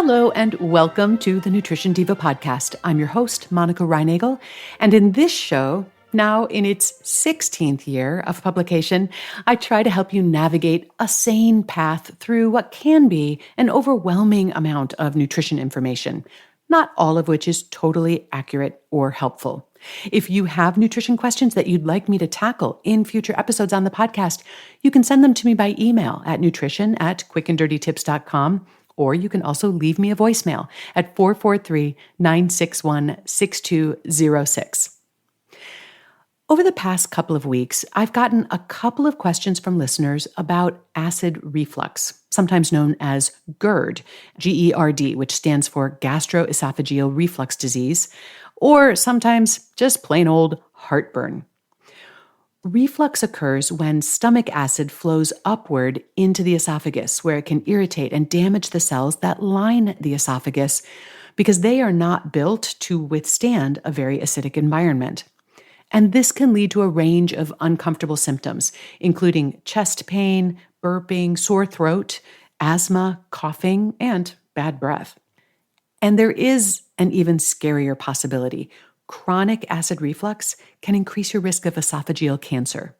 Hello and welcome to the Nutrition Diva podcast. I'm your host, Monica Reinagel, and in this show, now in its 16th year of publication, I try to help you navigate a sane path through what can be an overwhelming amount of nutrition information, not all of which is totally accurate or helpful. If you have nutrition questions that you'd like me to tackle in future episodes on the podcast, you can send them to me by email at nutrition@quickanddirtytips.com. Or you can also leave me a voicemail at 443-961-6206. Over the past couple of weeks, I've gotten a couple of questions from listeners about acid reflux, sometimes known as GERD, G-E-R-D, which stands for gastroesophageal reflux disease, or sometimes just plain old heartburn. Reflux occurs when stomach acid flows upward into the esophagus, where it can irritate and damage the cells that line the esophagus because they are not built to withstand a very acidic environment. And this can lead to a range of uncomfortable symptoms, including chest pain, burping, sore throat, asthma, coughing, and bad breath. And there is an even scarier possibility. Chronic acid reflux can increase your risk of esophageal cancer.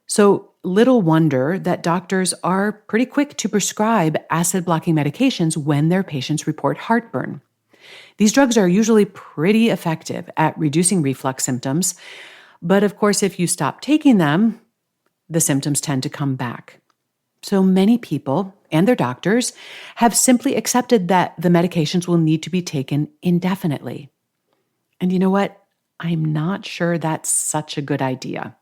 So little wonder that doctors are pretty quick to prescribe acid-blocking medications when their patients report heartburn. These drugs are usually pretty effective at reducing reflux symptoms, but of course, if you stop taking them, the symptoms tend to come back. So many people and their doctors have simply accepted that the medications will need to be taken indefinitely. And you know what? I'm not sure that's such a good idea.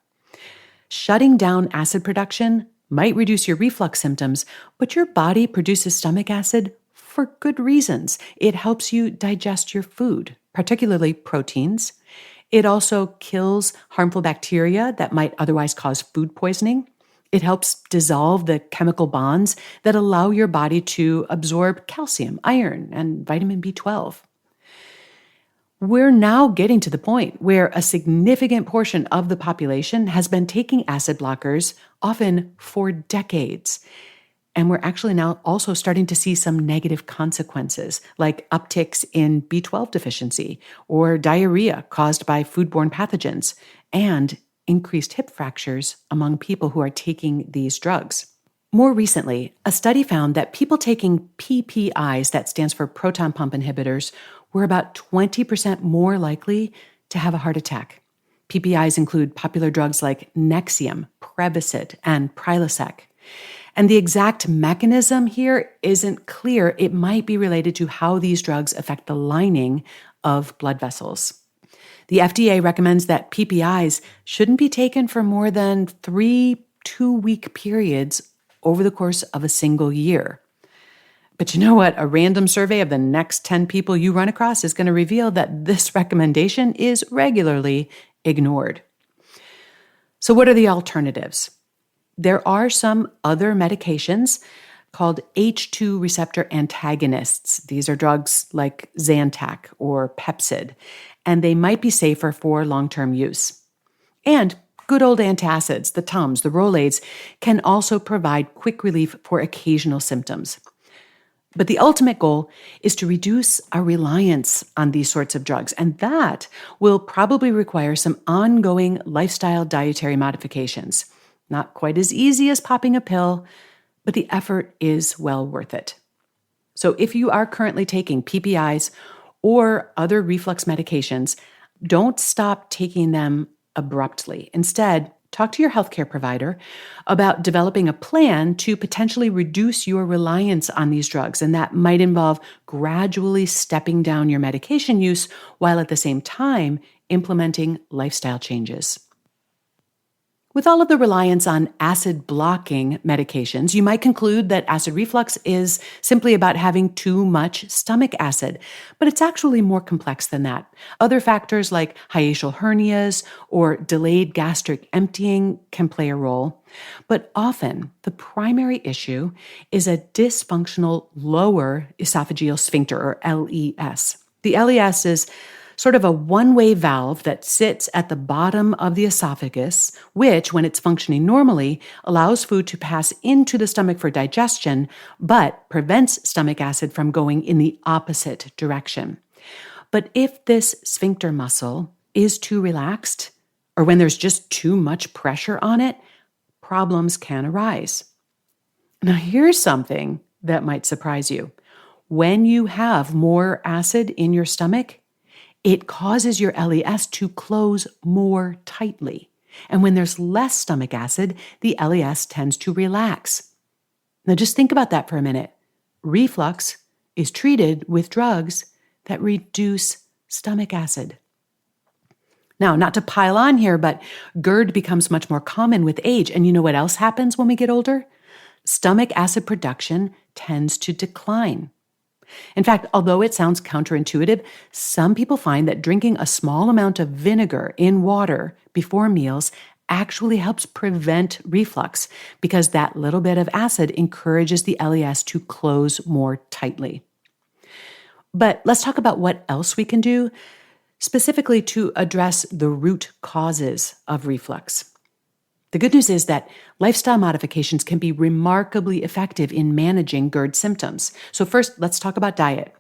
Shutting down acid production might reduce your reflux symptoms, but your body produces stomach acid for good reasons. It helps you digest your food, particularly proteins. It also kills harmful bacteria that might otherwise cause food poisoning. It helps dissolve the chemical bonds that allow your body to absorb calcium, iron, and vitamin B12. We're now getting to the point where a significant portion of the population has been taking acid blockers, often for decades. And we're actually now also starting to see some negative consequences, like upticks in B12 deficiency or diarrhea caused by foodborne pathogens, and increased hip fractures among people who are taking these drugs. More recently, a study found that people taking PPIs, that stands for proton pump inhibitors, were about 20% more likely to have a heart attack. PPIs include popular drugs like Nexium, Prevacid, and Prilosec. And the exact mechanism here isn't clear. It might be related to how these drugs affect the lining of blood vessels. The FDA recommends that PPIs shouldn't be taken for more than 3 2-week periods over the course of a single year. But you know what? A random survey of the next 10 people you run across is going to reveal that this recommendation is regularly ignored. So what are the alternatives? There are some other medications called H2 receptor antagonists. These are drugs like Zantac or Pepcid, and they might be safer for long-term use. And good old antacids, the Tums, the Rolaids, can also provide quick relief for occasional symptoms. But the ultimate goal is to reduce our reliance on these sorts of drugs, and that will probably require some ongoing lifestyle dietary modifications. Not quite as easy as popping a pill, but the effort is well worth it. So if you are currently taking PPIs or other reflux medications, don't stop taking them abruptly. Instead, talk to your healthcare provider about developing a plan to potentially reduce your reliance on these drugs, and that might involve gradually stepping down your medication use while at the same time implementing lifestyle changes. With all of the reliance on acid-blocking medications, you might conclude that acid reflux is simply about having too much stomach acid, but it's actually more complex than that. Other factors like hiatal hernias or delayed gastric emptying can play a role, but often the primary issue is a dysfunctional lower esophageal sphincter, or LES. The LES is sort of a one-way valve that sits at the bottom of the esophagus, which, when it's functioning normally, allows food to pass into the stomach for digestion, but prevents stomach acid from going in the opposite direction. But if this sphincter muscle is too relaxed, or when there's just too much pressure on it, problems can arise. Now, here's something that might surprise you. When you have more acid in your stomach, it causes your LES to close more tightly. And when there's less stomach acid, the LES tends to relax. Now, just think about that for a minute. Reflux is treated with drugs that reduce stomach acid. Now, not to pile on here, but GERD becomes much more common with age. And you know what else happens when we get older? Stomach acid production tends to decline. In fact, although it sounds counterintuitive, some people find that drinking a small amount of vinegar in water before meals actually helps prevent reflux because that little bit of acid encourages the LES to close more tightly. But let's talk about what else we can do, specifically to address the root causes of reflux. The good news is that lifestyle modifications can be remarkably effective in managing GERD symptoms. So first, let's talk about diet.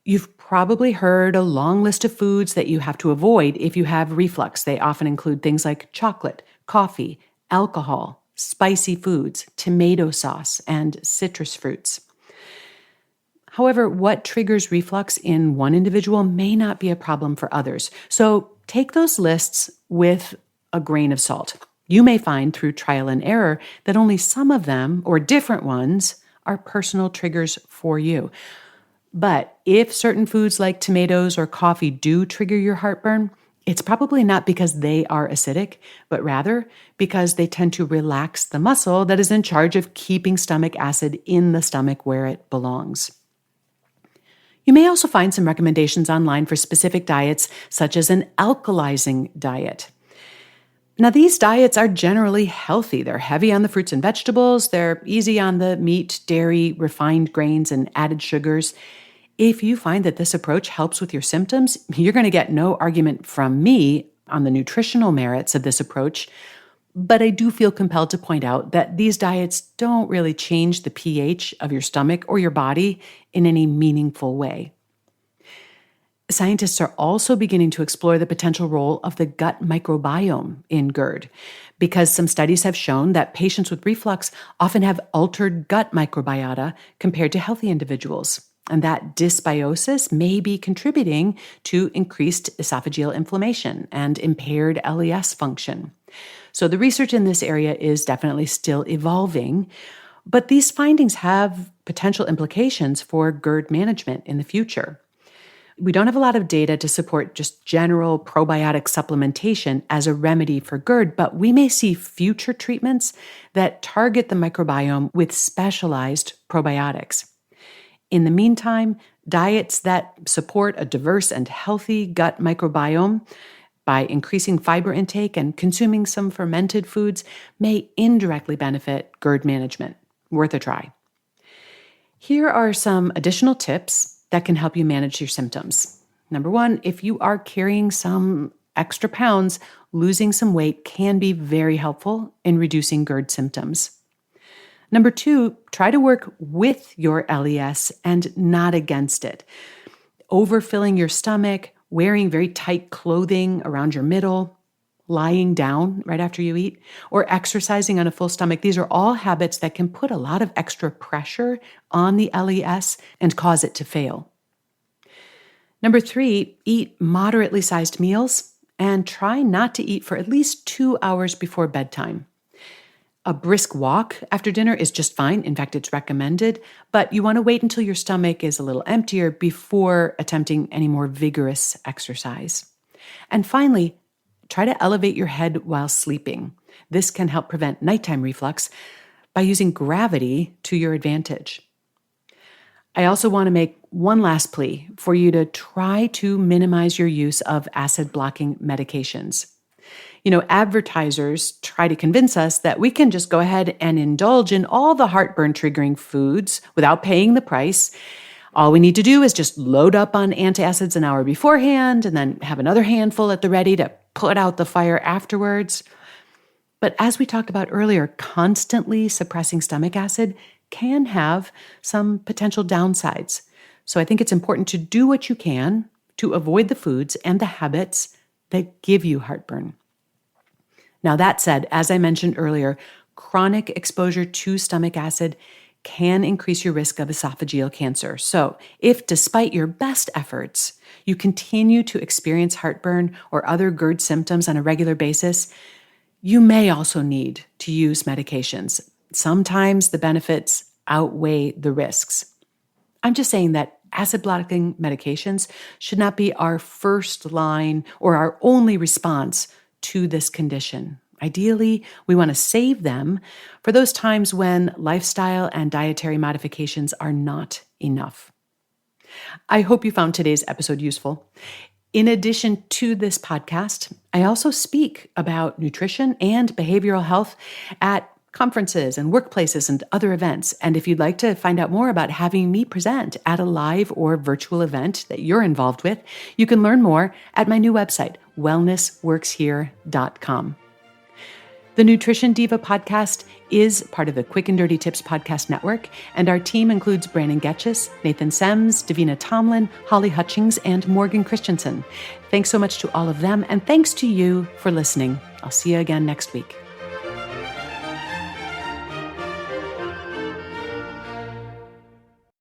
You've probably heard a long list of foods that you have to avoid if you have reflux. They often include things like chocolate, coffee, alcohol, spicy foods, tomato sauce, and citrus fruits. However, what triggers reflux in one individual may not be a problem for others. So take those lists with a grain of salt. You may find through trial and error that only some of them, or different ones, are personal triggers for you. But if certain foods like tomatoes or coffee do trigger your heartburn, it's probably not because they are acidic, but rather because they tend to relax the muscle that is in charge of keeping stomach acid in the stomach where it belongs. You may also find some recommendations online for specific diets, such as an alkalizing diet. Now, these diets are generally healthy. They're heavy on the fruits and vegetables. They're easy on the meat, dairy, refined grains, and added sugars. If you find that this approach helps with your symptoms, you're going to get no argument from me on the nutritional merits of this approach. But I do feel compelled to point out that these diets don't really change the pH of your stomach or your body in any meaningful way. Scientists are also beginning to explore the potential role of the gut microbiome in GERD, because some studies have shown that patients with reflux often have altered gut microbiota compared to healthy individuals, and that dysbiosis may be contributing to increased esophageal inflammation and impaired LES function. So the research in this area is definitely still evolving, but these findings have potential implications for GERD management in the future. We don't have a lot of data to support just general probiotic supplementation as a remedy for GERD, but we may see future treatments that target the microbiome with specialized probiotics. In the meantime, diets that support a diverse and healthy gut microbiome by increasing fiber intake and consuming some fermented foods may indirectly benefit GERD management. Worth a try. Here are some additional tips that can help you manage your symptoms. Number one, if you are carrying some extra pounds, losing some weight can be very helpful in reducing GERD symptoms. Number two, try to work with your LES and not against it. Overfilling your stomach, wearing very tight clothing around your middle, lying down right after you eat, or exercising on a full stomach. These are all habits that can put a lot of extra pressure on the LES and cause it to fail. Number three, eat moderately sized meals and try not to eat for at least 2 hours before bedtime. A brisk walk after dinner is just fine. In fact, it's recommended, but you want to wait until your stomach is a little emptier before attempting any more vigorous exercise. And finally, try to elevate your head while sleeping. This can help prevent nighttime reflux by using gravity to your advantage. I also want to make one last plea for you to try to minimize your use of acid-blocking medications. Advertisers try to convince us that we can just go ahead and indulge in all the heartburn-triggering foods without paying the price. All we need to do is just load up on antacids an hour beforehand and then have another handful at the ready to put out the fire afterwards. But as we talked about earlier, constantly suppressing stomach acid can have some potential downsides. So I think it's important to do what you can to avoid the foods and the habits that give you heartburn. Now, that said, as I mentioned earlier, chronic exposure to stomach acid can increase your risk of esophageal cancer. So, if despite your best efforts, you continue to experience heartburn or other GERD symptoms on a regular basis, you may also need to use medications. Sometimes the benefits outweigh the risks. I'm just saying that acid-blocking medications should not be our first line or our only response to this condition. Ideally, we want to save them for those times when lifestyle and dietary modifications are not enough. I hope you found today's episode useful. In addition to this podcast, I also speak about nutrition and behavioral health at conferences and workplaces and other events. And if you'd like to find out more about having me present at a live or virtual event that you're involved with, you can learn more at my new website, wellnessworkshere.com. The Nutrition Diva podcast is part of the Quick and Dirty Tips podcast network, and our team includes Brandon Getchis, Nathan Sems, Davina Tomlin, Holly Hutchings, and Morgan Christensen. Thanks so much to all of them, and thanks to you for listening. I'll see you again next week.